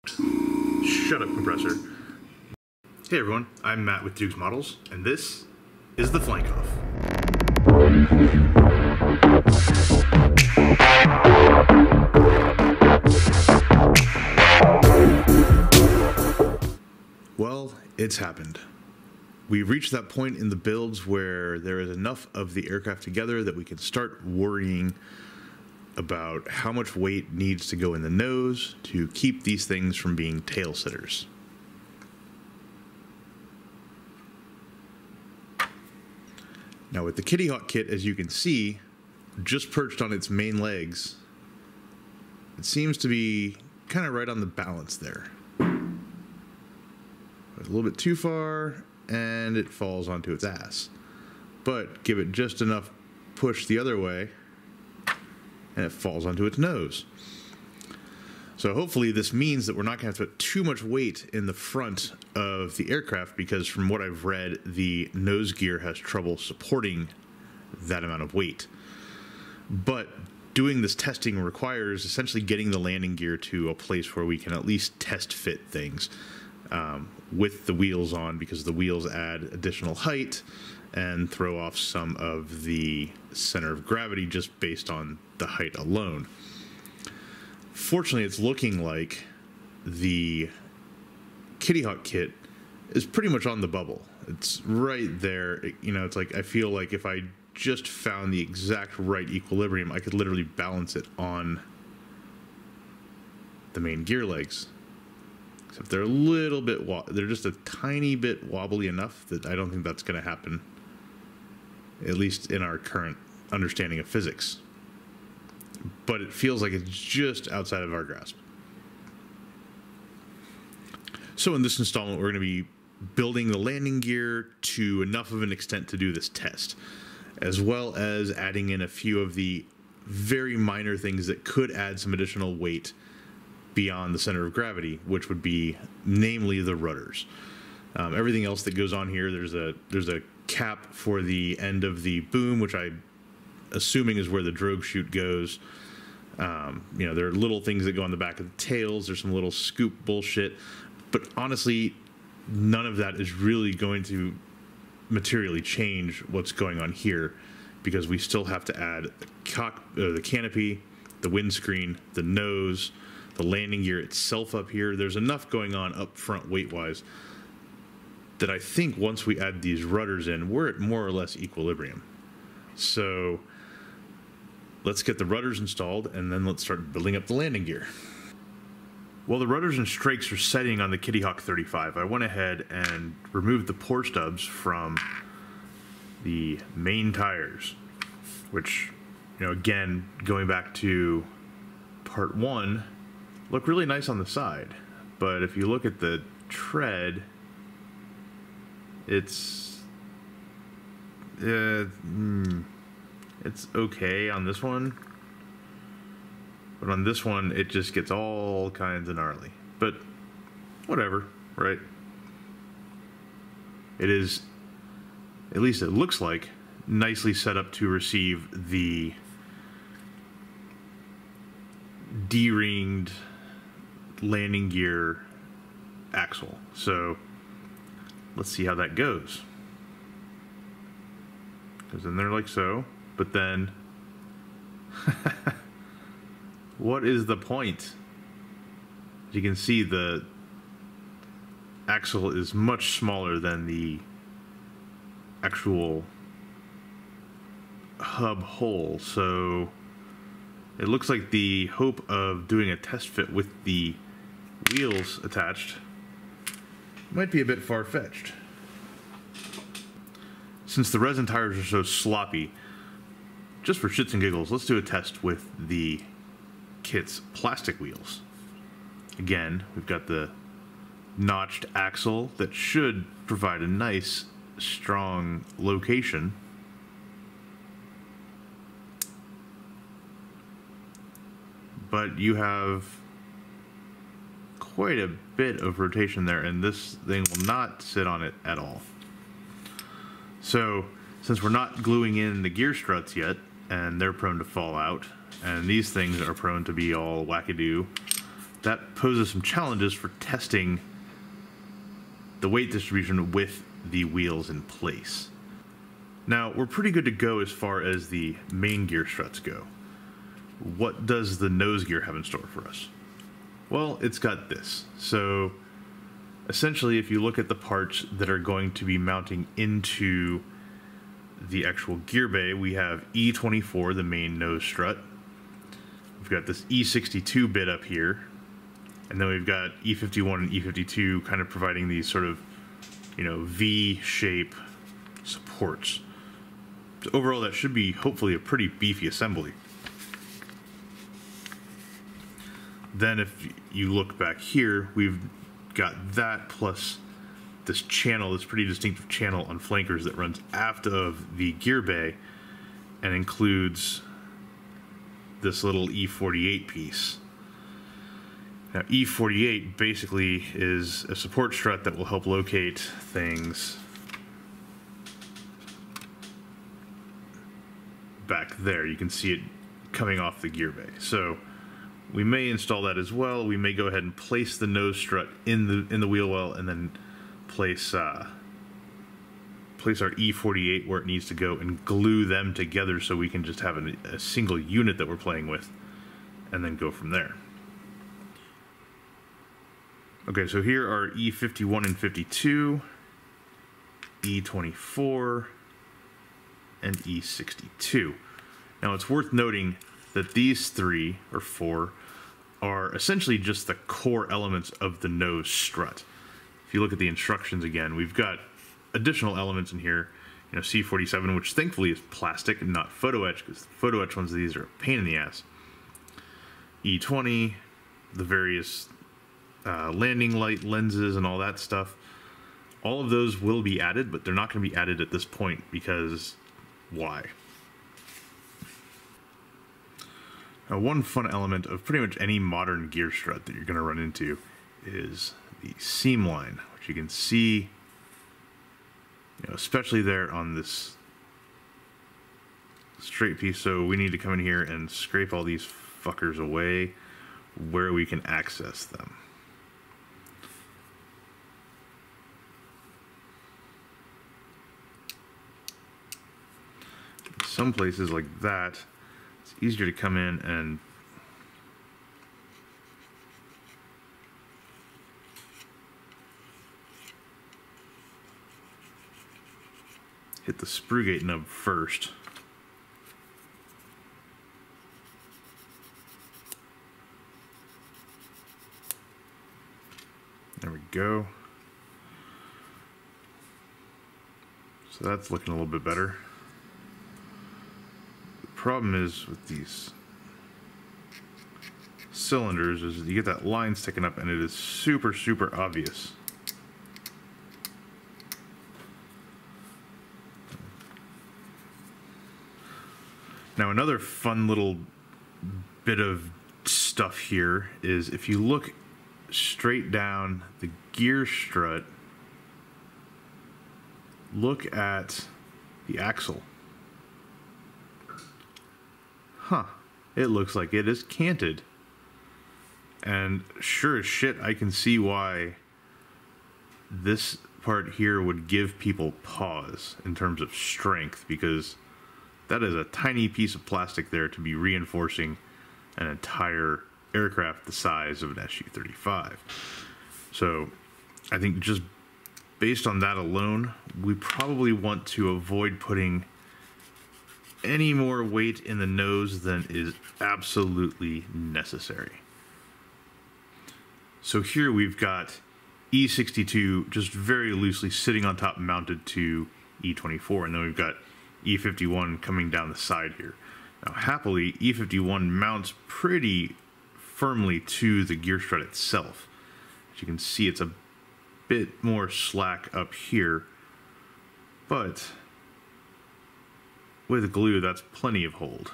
Shut up, compressor. Hey everyone, I'm Matt with Doogs Models, and this is the Flankoff. Well, it's happened. We've reached that point in the builds where there is enough of the aircraft together that we can start worrying about how much weight needs to go in the nose to keep these things from being tail sitters. Now with the Kitty Hawk kit, as you can see, just perched on its main legs, it seems to be kind of right on the balance there. A little bit too far, and it falls onto its ass. But give it just enough push the other way, and it falls onto its nose. So hopefully this means that we're not going to have to put too much weight in the front of the aircraft, because from what I've read, the nose gear has trouble supporting that amount of weight. But doing this testing requires essentially getting the landing gear to a place where we can at least test fit things with the wheels on, because the wheels add additional height and throw off some of the center of gravity just based on the height alone. Fortunately, it's looking like the Kitty Hawk kit is pretty much on the bubble. It's right there. You know, it's like, I feel like if I just found the exact right equilibrium, I could literally balance it on the main gear legs. Except they're a little bit, they're just a tiny bit wobbly enough that I don't think that's going to happen, at least in our current understanding of physics. But it feels like it's just outside of our grasp. So in this installment, we're going to be building the landing gear to enough of an extent to do this test, as well as adding in a few of the very minor things that could add some additional weight beyond the center of gravity, which would be namely the rudders. Everything else that goes on here, there's a cap for the end of the boom, which I'm assuming is where the drogue chute goes. You know, there are little things that go on the back of the tails. There's some little scoop bullshit, but honestly, none of that is really going to materially change what's going on here, because we still have to add the canopy, the windscreen, the nose, the landing gear itself up here. There's enough going on up front weight-wise that I think once we add these rudders in, we're at more or less equilibrium. So let's get the rudders installed, and then let's start building up the landing gear. While the rudders and strakes are setting on the Kitty Hawk 35, I went ahead and removed the pour stubs from the main tires, which, you know, again, going back to part one, look really nice on the side. But if you look at the tread, it's okay on this one, but on this one it just gets all kinds of gnarly. But whatever, right? It is, at least it looks like, nicely set up to receive the D-ringed landing gear axle. So let's see how that goes. Goes in there like so, but then what is the point? As you can see, the axle is much smaller than the actual hub hole, so it looks like the hope of doing a test fit with the wheels attached might be a bit far-fetched. Since the resin tires are so sloppy, just for shits and giggles, let's do a test with the kit's plastic wheels. Again, we've got the notched axle that should provide a nice, strong location. But you have quite a bit of rotation there, and this thing will not sit on it at all. So, since we're not gluing in the gear struts yet, and they're prone to fall out, and these things are prone to be all wackadoo, that poses some challenges for testing the weight distribution with the wheels in place. Now, we're pretty good to go as far as the main gear struts go. What does the nose gear have in store for us? Well, it's got this. So, essentially, if you look at the parts that are going to be mounting into the actual gear bay, we have E24, the main nose strut. We've got this E62 bit up here. And then we've got E51 and E52 kind of providing these sort of, V-shape supports. So overall, that should be hopefully a pretty beefy assembly. Then if you look back here, we've got that plus this channel, this pretty distinctive channel on flankers that runs aft of the gear bay and includes this little E48 piece. Now, E48 basically is a support strut that will help locate things back there. You can see it coming off the gear bay. So we may install that as well. We may go ahead and place the nose strut in the wheel well and then place our E48 where it needs to go and glue them together so we can just have a single unit that we're playing with and then go from there. Okay, so here are E51 and 52, E24, and E62. Now it's worth noting that these three, or four, are essentially just the core elements of the nose strut. If you look at the instructions again, we've got additional elements in here. C47, which thankfully is plastic and not photo etch, because the photo etch ones of these are a pain in the ass. E20, the various landing light lenses and all that stuff. All of those will be added, but they're not going to be added at this point because why? Now, one fun element of pretty much any modern gear strut that you're going to run into is the seam line, which you can see, especially there on this straight piece. So we need to come in here and scrape all these fuckers away where we can access them. Some places like that, it's easier to come in and hit the sprue gate nub first. There we go. So that's looking a little bit better. Problem is with these cylinders is you get that line sticking up and it is super obvious. Now another fun little bit of stuff here is if you look straight down the gear strut, look at the axle. Huh, it looks like it is canted. And sure as shit, I can see why this part here would give people pause in terms of strength, because that is a tiny piece of plastic there to be reinforcing an entire aircraft the size of an Su-35. So I think just based on that alone, we probably want to avoid putting any more weight in the nose than is absolutely necessary. So here we've got E62 just very loosely sitting on top mounted to E24, and then we've got E51 coming down the side here. Now happily, E51 mounts pretty firmly to the gear strut itself. As you can see, it's a bit more slack up here, but with glue, that's plenty of hold.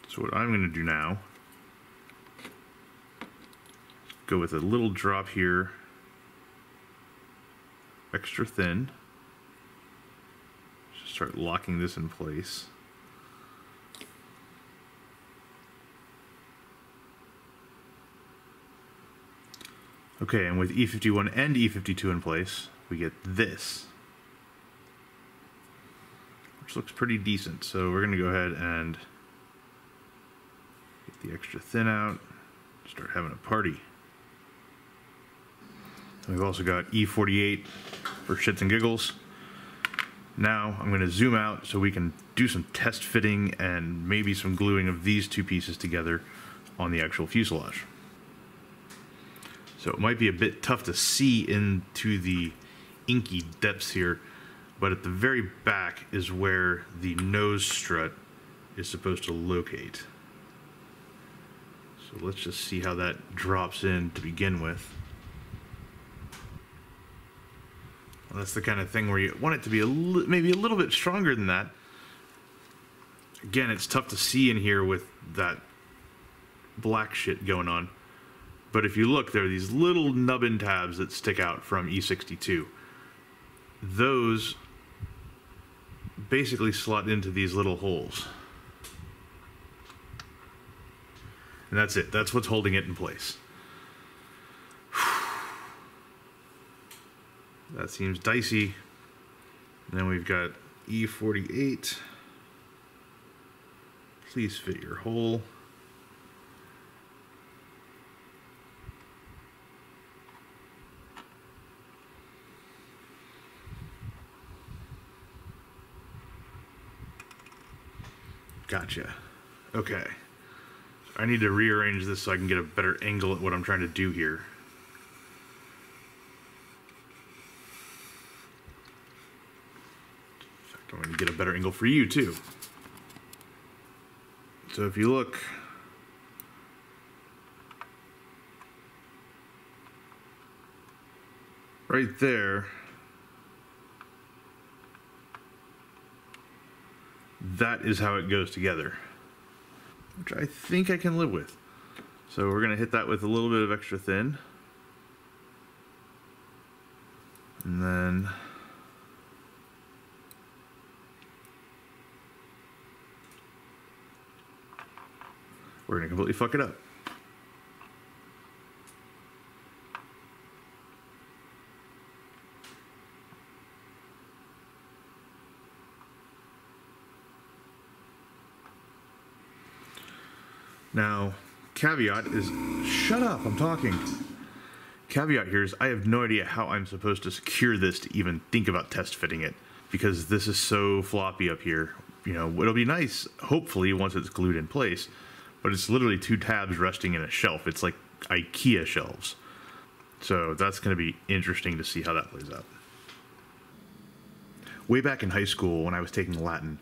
So what I'm going to do now, go with a little drop here, extra thin. Just start locking this in place. Okay, and with E51 and E52 in place, we get this, which looks pretty decent. So we're going to go ahead and get the extra thin out, start having a party. And we've also got E48 for shits and giggles. Now I'm going to zoom out so we can do some test fitting and maybe some gluing of these two pieces together on the actual fuselage. So it might be a bit tough to see into the inky depths here, but at the very back is where the nose strut is supposed to locate. So let's just see how that drops in to begin with. Well, that's the kind of thing where you want it to be maybe a little bit stronger than that. Again, it's tough to see in here with that black shit going on. But if you look, there are these little nubbin tabs that stick out from E62. Those basically slot into these little holes. And that's it. That's what's holding it in place. That seems dicey. And then we've got E48. Please fit your hole. Gotcha. Okay. I need to rearrange this so I can get a better angle at what I'm trying to do here. In fact, I'm going to get a better angle for you too. So if you look, right there, that is how it goes together, which I think I can live with. So we're going to hit that with a little bit of extra thin. And then we're going to completely fuck it up. Now, caveat is, shut up, I'm talking. Caveat here is I have no idea how I'm supposed to secure this to even think about test fitting it, because this is so floppy up here. You know, it'll be nice, hopefully, once it's glued in place, but it's literally two tabs resting in a shelf. It's like IKEA shelves. So that's going to be interesting to see how that plays out. Way back in high school when I was taking Latin,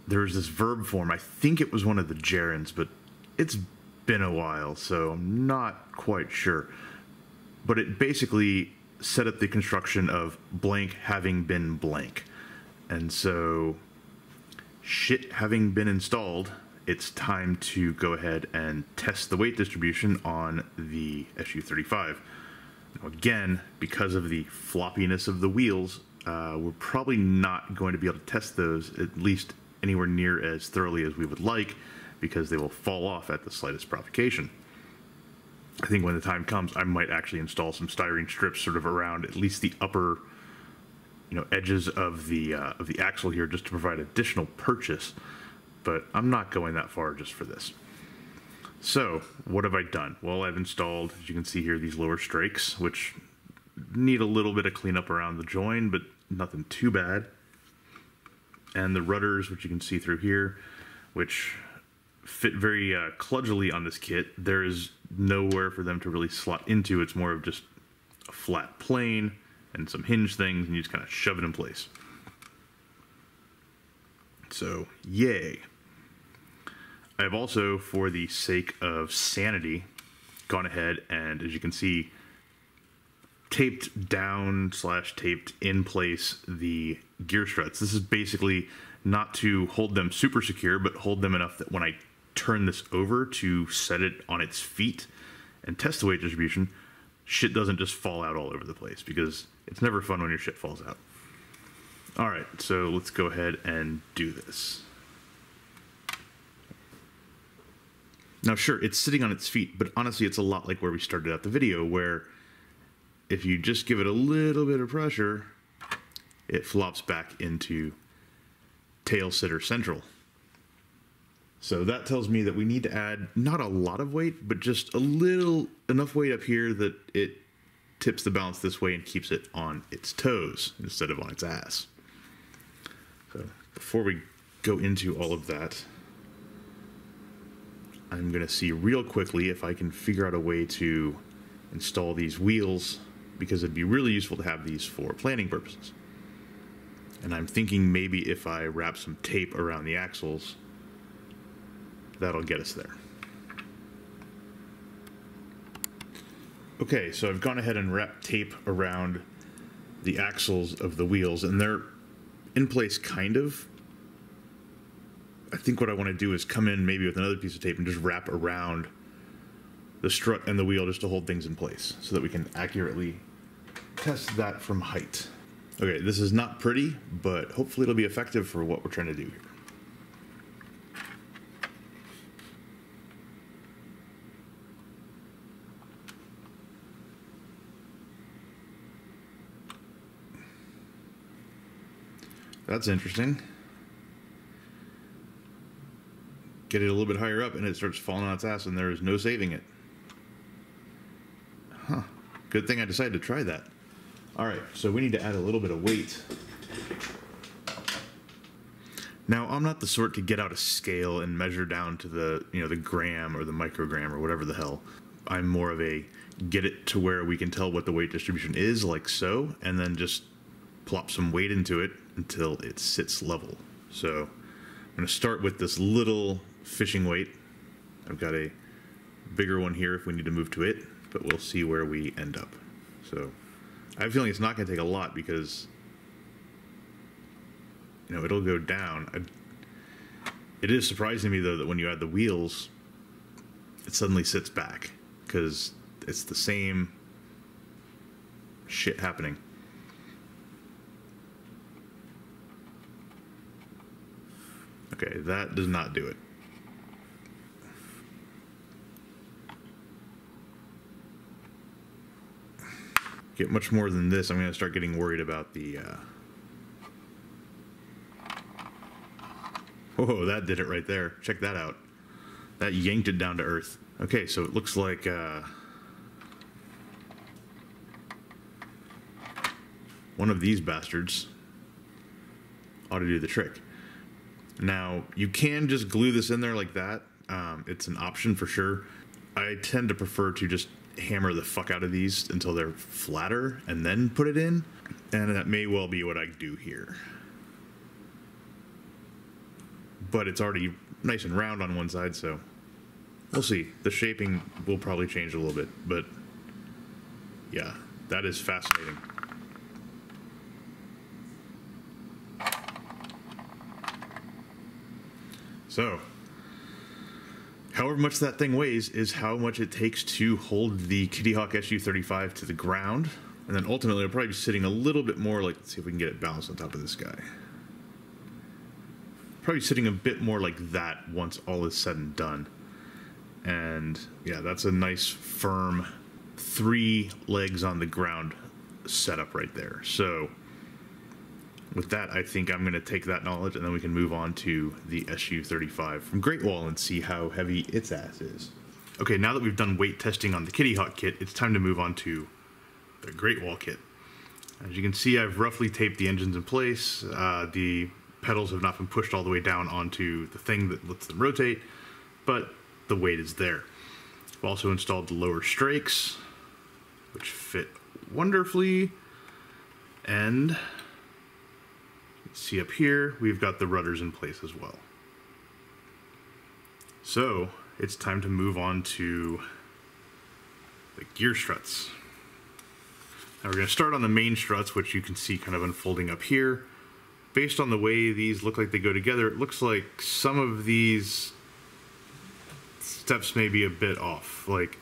there was this verb form. I think it was one of the gerunds, but it's been a while, so I'm not quite sure. But it basically set up the construction of blank having been blank. And so, shit having been installed, it's time to go ahead and test the weight distribution on the Su-35. Now again, because of the floppiness of the wheels, we're probably not going to be able to test those, at least anywhere near as thoroughly as we would like, because they will fall off at the slightest provocation. I think when the time comes, I might actually install some styrene strips sort of around at least the upper, edges of the axle here, just to provide additional purchase. But I'm not going that far just for this. So what have I done? Well, I've installed, as you can see here, these lower strakes, which need a little bit of cleanup around the join, but nothing too bad. And the rudders, which you can see through here, which fit very kludgily on this kit. There is nowhere for them to really slot into. It's more of just a flat plane and some hinge things, and you just kind of shove it in place. So, yay. I have also, for the sake of sanity, gone ahead and, as you can see, taped down / taped in place the gear struts. This is basically not to hold them super secure, but hold them enough that when I turn this over to set it on its feet and test the weight distribution, shit doesn't just fall out all over the place, because it's never fun when your shit falls out. All right, so let's go ahead and do this. Now, sure, it's sitting on its feet, but honestly, it's a lot like where we started out the video, where if you just give it a little bit of pressure, it flops back into tail sitter central. So that tells me that we need to add not a lot of weight, but just enough weight up here that it tips the balance this way and keeps it on its toes instead of on its ass. So before we go into all of that, I'm going to see real quickly if I can figure out a way to install these wheels, because it'd be really useful to have these for planning purposes. And I'm thinking maybe if I wrap some tape around the axles, that'll get us there. Okay, so I've gone ahead and wrapped tape around the axles of the wheels, and they're in place kind of. I think what I want to do is come in maybe with another piece of tape and just wrap around the strut and the wheel just to hold things in place so that we can accurately test that from height. Okay, this is not pretty, but hopefully it'll be effective for what we're trying to do here. That's interesting. Get it a little bit higher up and it starts falling on its ass and there is no saving it. Huh. Good thing I decided to try that. Alright, so we need to add a little bit of weight. Now, I'm not the sort to get out a scale and measure down to the, the gram or the microgram or whatever the hell. I'm more of a get it to where we can tell what the weight distribution is, like so, and then just plop some weight into it until it sits level. So I'm going to start with this little fishing weight. I've got a bigger one here if we need to move to it, but we'll see where we end up. So I have a feeling it's not going to take a lot because, it'll go down. It is surprising to me, though, that when you add the wheels, it suddenly sits back because it's the same shit happening. Okay, that does not do it. Get much more than this, I'm going to start getting worried about the... Whoa, that did it right there. Check that out. That yanked it down to earth. Okay, so it looks like... one of these bastards ought to do the trick. Now, you can just glue this in there like that. It's an option for sure. I tend to prefer to just hammer the fuck out of these until they're flatter and then put it in. And that may well be what I do here. But it's already nice and round on one side, so we'll see. The shaping will probably change a little bit, but yeah, that is fascinating. So, however much that thing weighs is how much it takes to hold the Kitty Hawk Su-35 to the ground. And then ultimately it'll probably be sitting a little bit more like, let's see if we can get it balanced on top of this guy. Probably sitting a bit more like that once all is said and done. And yeah, that's a nice firm 3 legs on the ground setup right there. So with that, I think I'm going to take that knowledge and then we can move on to the Su-35 from Great Wall and see how heavy its ass is. Okay, now that we've done weight testing on the Kitty Hawk kit, it's time to move on to the Great Wall kit. As you can see, I've roughly taped the engines in place. The pedals have not been pushed all the way down onto the thing that lets them rotate, but the weight is there. I've also installed the lower strakes, which fit wonderfully, and see up here, we've got the rudders in place as well. So it's time to move on to the gear struts. Now we're going to start on the main struts, which you can see kind of unfolding up here. Based on the way these look like they go together, it looks like some of these steps may be a bit off. Like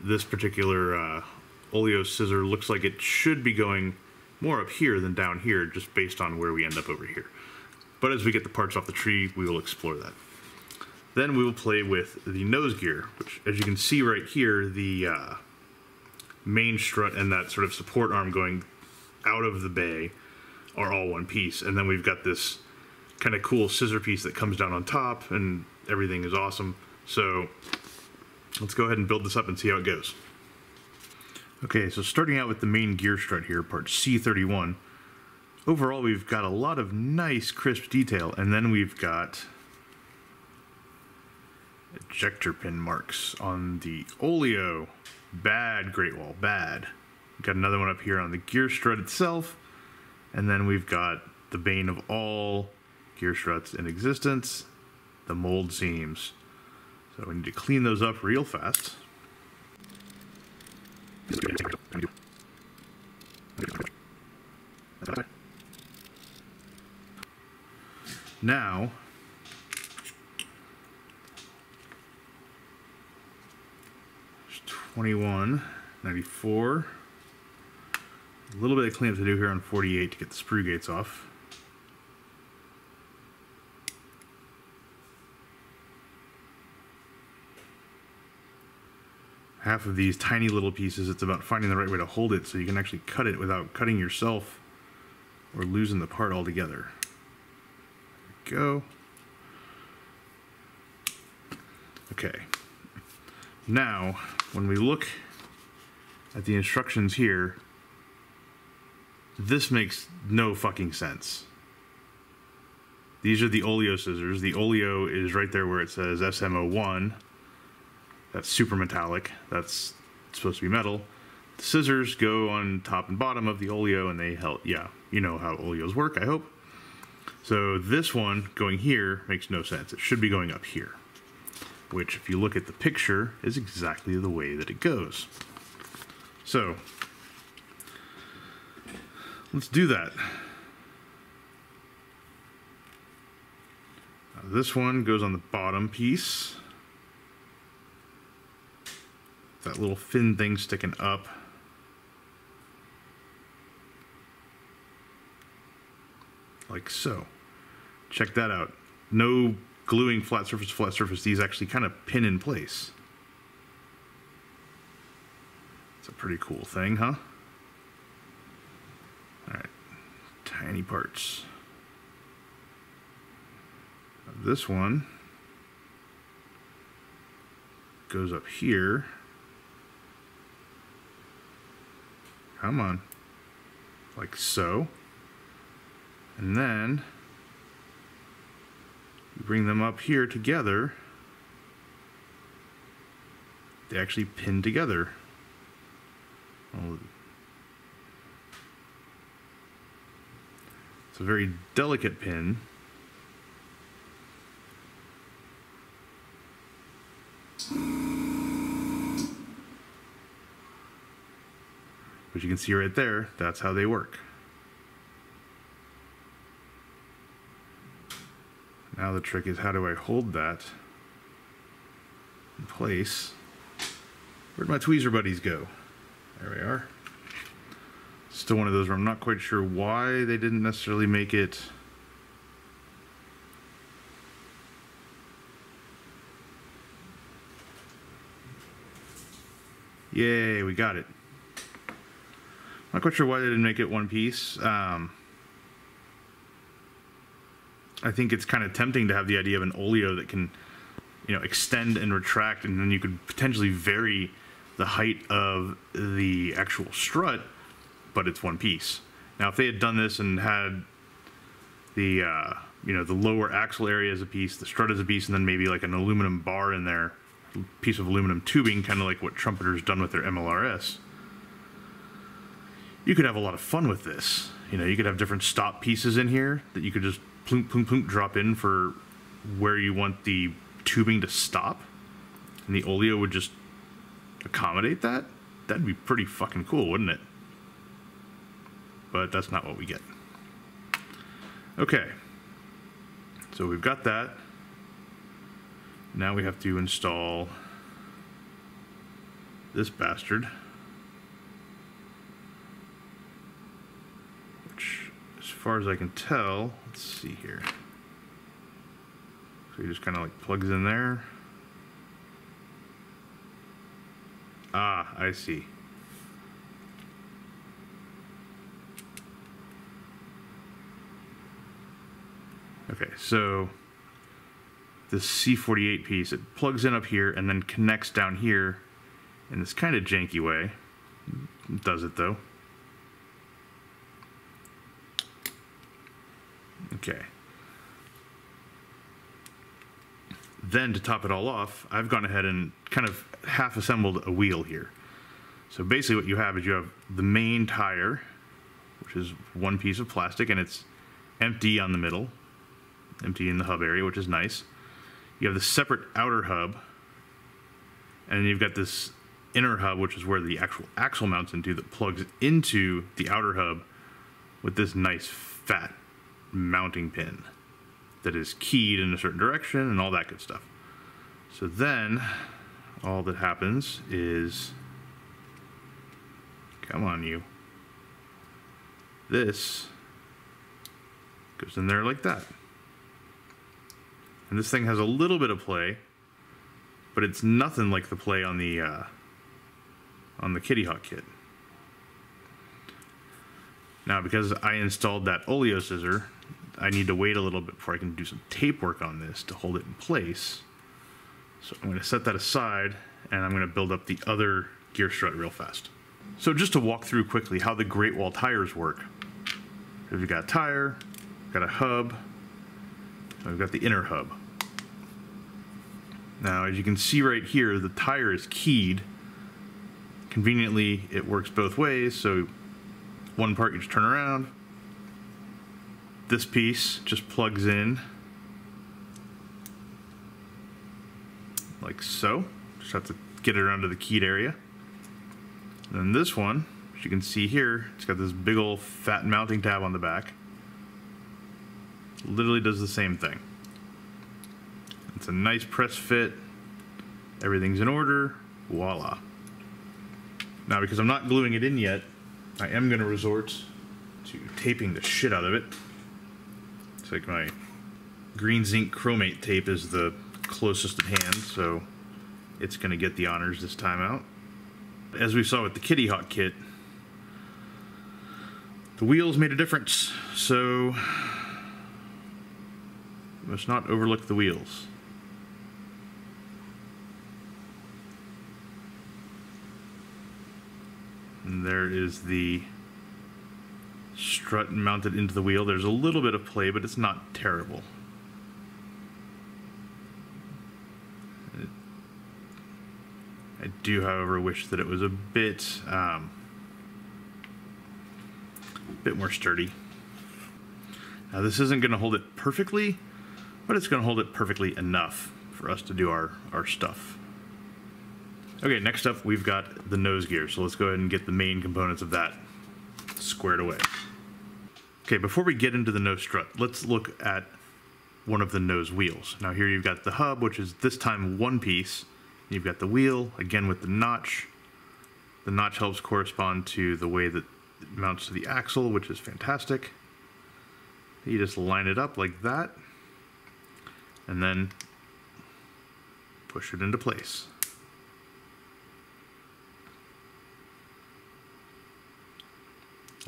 this particular oleo scissor looks like it should be going more up here than down here, just based on where we end up over here. But as we get the parts off the tree, we will explore that. Then we will play with the nose gear, which, as you can see right here, the main strut and that sort of support arm going out of the bay are all one piece. And then we've got this kind of cool scissor piece that comes down on top, and everything is awesome. So let's go ahead and build this up and see how it goes. Okay, so starting out with the main gear strut here, part C31. Overall, we've got a lot of nice, crisp detail, and then we've got ejector pin marks on the oleo. Bad, Great Wall, bad. We've got another one up here on the gear strut itself, and then we've got the bane of all gear struts in existence, the mold seams. So we need to clean those up real fast. Now, there's 21, 94. A little bit of cleanup to do here on 48 to get the sprue gates off. Half of these tiny little pieces, it's about finding the right way to hold it so you can actually cut it without cutting yourself or losing the part altogether. There we go. Okay. Now, when we look at the instructions here, this makes no fucking sense. These are the oleo scissors. The oleo is right there where it says SM01. That's super metallic. That's supposed to be metal. The scissors go on top and bottom of the oleo, and they help. Yeah, you know how oleos work, I hope. So this one going here makes no sense. It should be going up here, which, if you look at the picture, is exactly the way that it goes. So let's do that. Now, this one goes on the bottom piece. That little fin thing sticking up. Like so. Check that out. No gluing flat surface to flat surface. These actually kind of pin in place. It's a pretty cool thing, huh? Alright. Tiny parts. This one goes up here. Come on. Like so. And then you bring them up here together. They actually pin together. It's a very delicate pin. But you can see right there, that's how they work. Now the trick is, how do I hold that in place? Where'd my tweezer buddies go? There we are. Still one of those where I'm not quite sure why they didn't necessarily make it yay, we got it. Not quite sure why they didn't make it one piece. I think it's kind of tempting to have the idea of an oleo that can, you know, extend and retract, and then you could potentially vary the height of the actual strut, but it's one piece. Now, if they had done this and had the, you know, the lower axle area as a piece, the strut as a piece, and then maybe like an aluminum bar in there, piece of aluminum tubing, kind of like what Trumpeter's done with their MLRS, you could have a lot of fun with this. You know, you could have different stop pieces in here that you could just plunk, plunk, plunk, drop in for where you want the tubing to stop, and the oleo would just accommodate that. That'd be pretty fucking cool, wouldn't it? But that's not what we get. Okay, so we've got that. Now we have to install this bastard, which, as far as I can tell, let's see here. So he just kind of like plugs in there. Ah, I see. Okay, so this C48 piece, it plugs in up here and then connects down here in this kind of janky way. It does it though. Okay. Then to top it all off, I've gone ahead and kind of half assembled a wheel here. So basically what you have is you have the main tire, which is one piece of plastic, and it's empty on the middle, empty in the hub area, which is nice. You have the separate outer hub, and then you've got this inner hub, which is where the actual axle mounts into, that plugs into the outer hub with this nice fat mounting pin that is keyed in a certain direction and all that good stuff. So then all that happens is, come on you, this goes in there like that. And this thing has a little bit of play, but it's nothing like the play on the Kitty Hawk kit. Now, because I installed that oleo scissor, I need to wait a little bit before I can do some tape work on this to hold it in place. So I'm going to set that aside, and I'm going to build up the other gear strut real fast. So just to walk through quickly how the Great Wall tires work. So we've got a tire, got a hub, and we've got the inner hub. Now, as you can see right here, the tire is keyed. Conveniently, it works both ways, so one part you just turn around. This piece just plugs in like so. Just have to get it around to the keyed area. And then this one, as you can see here, it's got this big old fat mounting tab on the back. Literally does the same thing. It's a nice press fit. Everything's in order. Voila. Now, because I'm not gluing it in yet, I am going to resort to taping the shit out of it. It's like my green zinc chromate tape is the closest at hand, so it's going to get the honors this time out. As we saw with the Kitty Hawk kit, the wheels made a difference, so we must not overlook the wheels. And there is the strut mounted into the wheel. There's a little bit of play, but it's not terrible. I do, however, wish that it was a bit more sturdy. Now, this isn't going to hold it perfectly, but it's going to hold it perfectly enough for us to do our stuff. Okay, next up we've got the nose gear, so let's go ahead and get the main components of that squared away. Okay, before we get into the nose strut, let's look at one of the nose wheels. Now here you've got the hub, which is this time one piece. You've got the wheel, again with the notch. The notch helps correspond to the way that it mounts to the axle, which is fantastic. You just line it up like that, and then push it into place.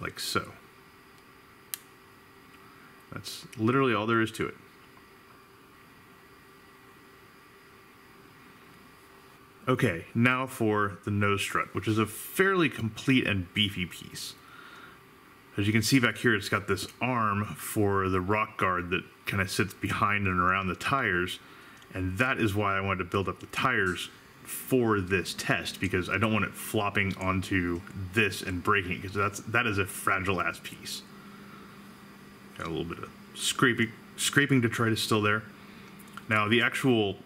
Like so. That's literally all there is to it. Okay, now for the nose strut, which is a fairly complete and beefy piece. As you can see back here, it's got this arm for the rock guard that kind of sits behind and around the tires, and that is why I wanted to build up the tires for this test, because I don't want it flopping onto this and breaking, because that is a fragile ass piece. Got a little bit of scraping detritus still there. Now the actual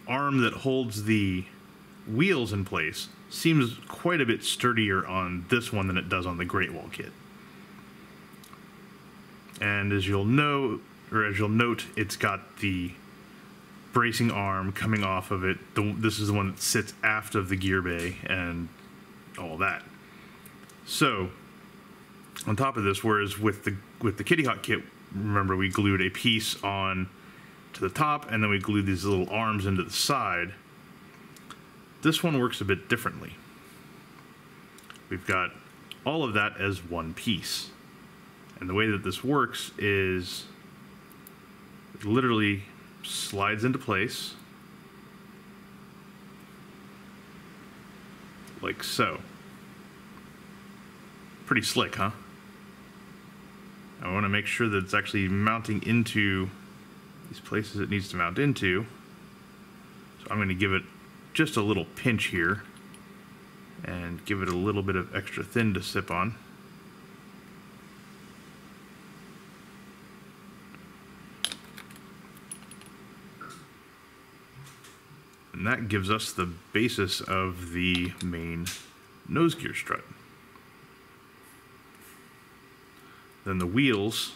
arm that holds the wheels in place seems quite a bit sturdier on this one than it does on the Great Wall kit. And as you'll note, it's got the bracing arm coming off of it. This is the one that sits aft of the gear bay and all that. So on top of this, whereas with the Kitty Hawk kit, remember we glued a piece on to the top, and then we glue these little arms into the side. This one works a bit differently. We've got all of that as one piece. And the way that this works is it literally slides into place like so. Pretty slick, huh? I want to make sure that it's actually mounting into these places it needs to mount into. So I'm going to give it just a little pinch here and give it a little bit of extra thin to sip on. And that gives us the basis of the main nose gear strut. Then the wheels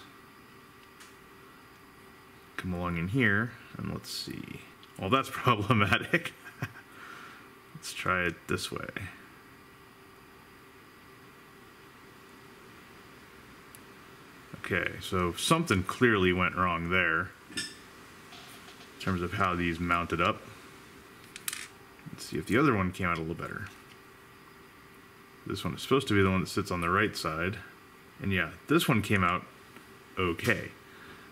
come along in here, and let's see. Well, that's problematic. Let's try it this way. Okay, so something clearly went wrong there in terms of how these mounted up. Let's see if the other one came out a little better. This one is supposed to be the one that sits on the right side. And yeah, this one came out okay.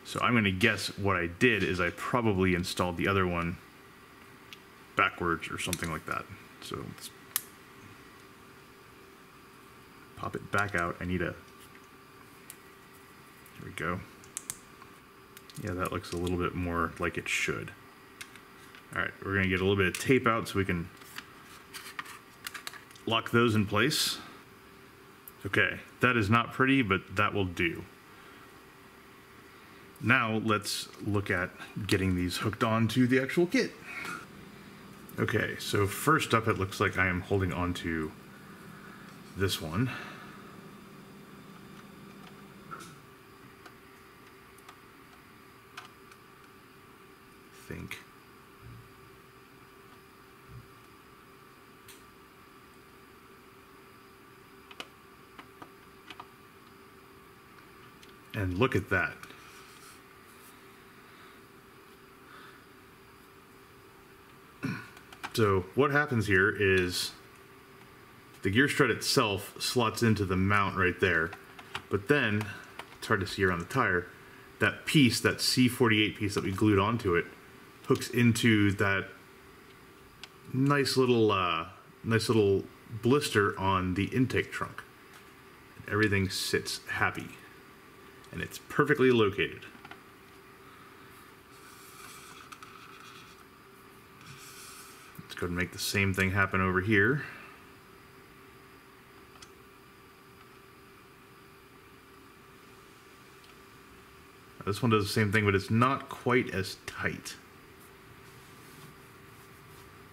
So I'm going to guess what I did is I probably installed the other one backwards or something like that. So let's pop it back out. I need a... There we go. Yeah, that looks a little bit more like it should. Alright, we're going to get a little bit of tape out so we can lock those in place. Okay, that is not pretty, but that will do. Now let's look at getting these hooked onto the actual kit. Okay, so first up it looks like I am holding onto this one. I think. And look at that. So what happens here is the gear strut itself slots into the mount right there, but then, it's hard to see around the tire, that piece, that C48 piece that we glued onto it, hooks into that nice little blister on the intake trunk. Everything sits happy. And it's perfectly located. Let's go and make the same thing happen over here. This one does the same thing, but it's not quite as tight.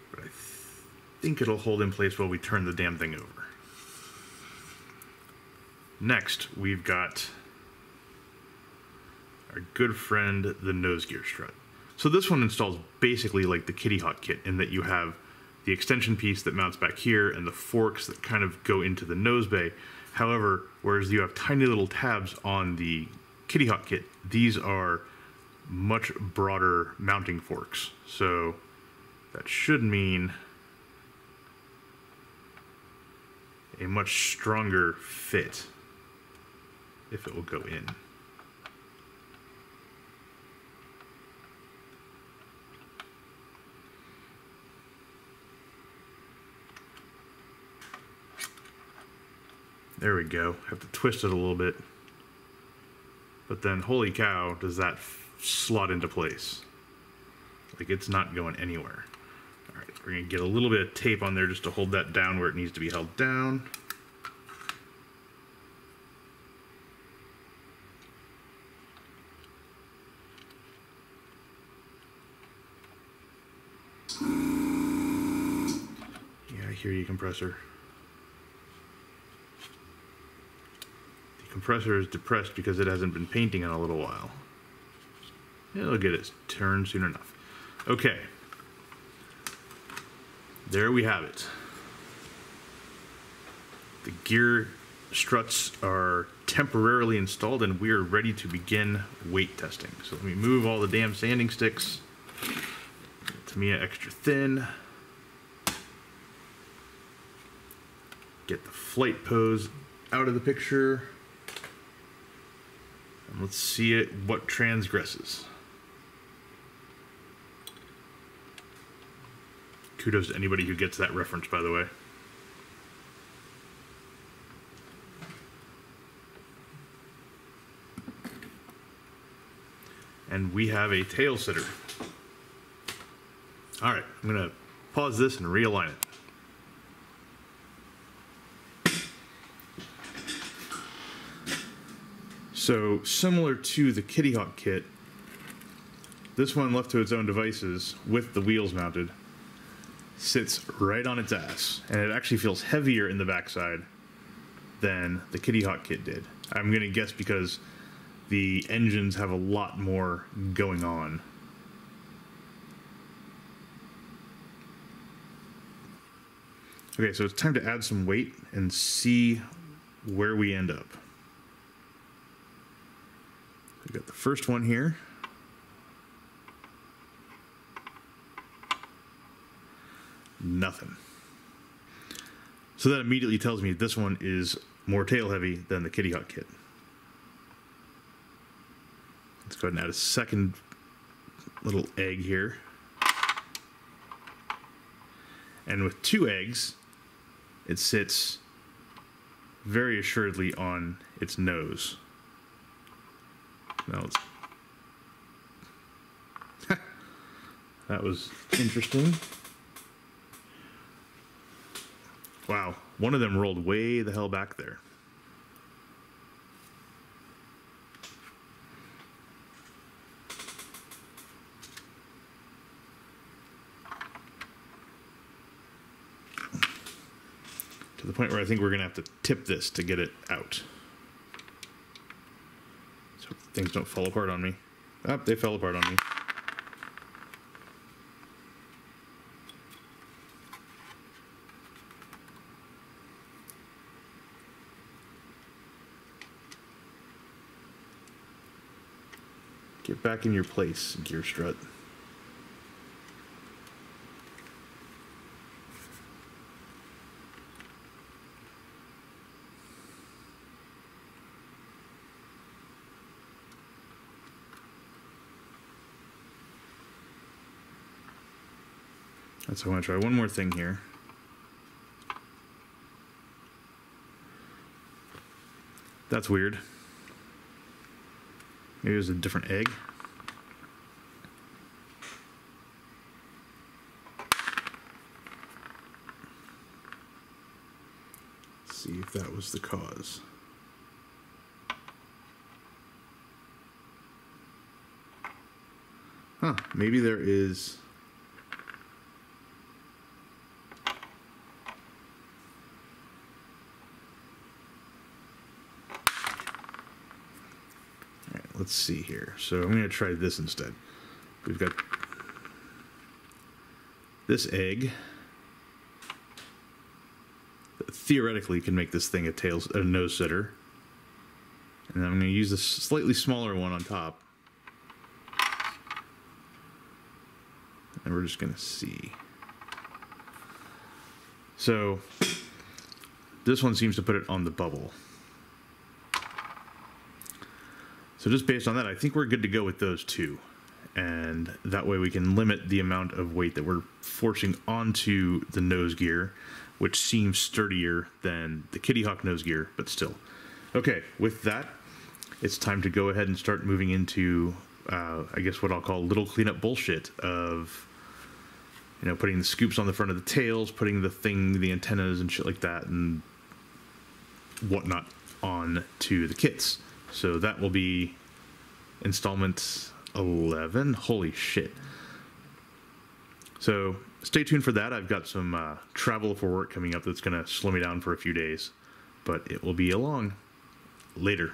But I think it'll hold in place while we turn the damn thing over. Next, we've got our good friend, the nose gear strut. So this one installs basically like the Kitty Hawk kit in that you have the extension piece that mounts back here and the forks that kind of go into the nose bay. However, whereas you have tiny little tabs on the Kitty Hawk kit, these are much broader mounting forks. So that should mean a much stronger fit if it will go in. There we go. Have to twist it a little bit. But then, holy cow, does that slot into place. Like, it's not going anywhere. Alright, we're going to get a little bit of tape on there just to hold that down where it needs to be held down. Yeah, I hear you, compressor. Compressor is depressed because it hasn't been painting in a little while. It'll get its turn soon enough. Okay. There we have it. The gear struts are temporarily installed, and we are ready to begin weight testing. So let me move all the damn sanding sticks. Tamiya extra thin. Get the flight pose out of the picture. And let's see what transgresses. Kudos to anybody who gets that reference, by the way. And we have a tail sitter. All right, I'm gonna pause this and realign it. So similar to the Kitty Hawk kit, this one left to its own devices with the wheels mounted sits right on its ass, and it actually feels heavier in the backside than the Kitty Hawk kit did. I'm gonna guess because the engines have a lot more going on. Okay, so it's time to add some weight and see where we end up. We've got the first one here. Nothing. So that immediately tells me this one is more tail heavy than the Kitty Hawk kit. Let's go ahead and add a second little egg here. And with 2 eggs, it sits very assuredly on its nose. Now let's... That was interesting. Wow, one of them rolled way the hell back there. To the point where I think we're going to have to tip this to get it out. So things don't fall apart on me. Oh, they fell apart on me. Get back in your place, gear strut. So I want to try one more thing here. That's weird. Maybe it was a different egg. Let's see if that was the cause. Huh, maybe there is... Let's see here. So I'm going to try this instead. We've got this egg that theoretically can make this thing a nose sitter. And I'm going to use this slightly smaller one on top. And we're just going to see. So this one seems to put it on the bubble. So just based on that, I think we're good to go with those two. And that way we can limit the amount of weight that we're forcing onto the nose gear, which seems sturdier than the Kitty Hawk nose gear, but still. Okay, with that, it's time to go ahead and start moving into, I guess what I'll call little cleanup bullshit of, you know, putting the scoops on the front of the tails, putting the antennas and shit like that and whatnot on to the kits. So that will be installment 11. Holy shit. So stay tuned for that. I've got some travel for work coming up that's going to slow me down for a few days, but it will be along later.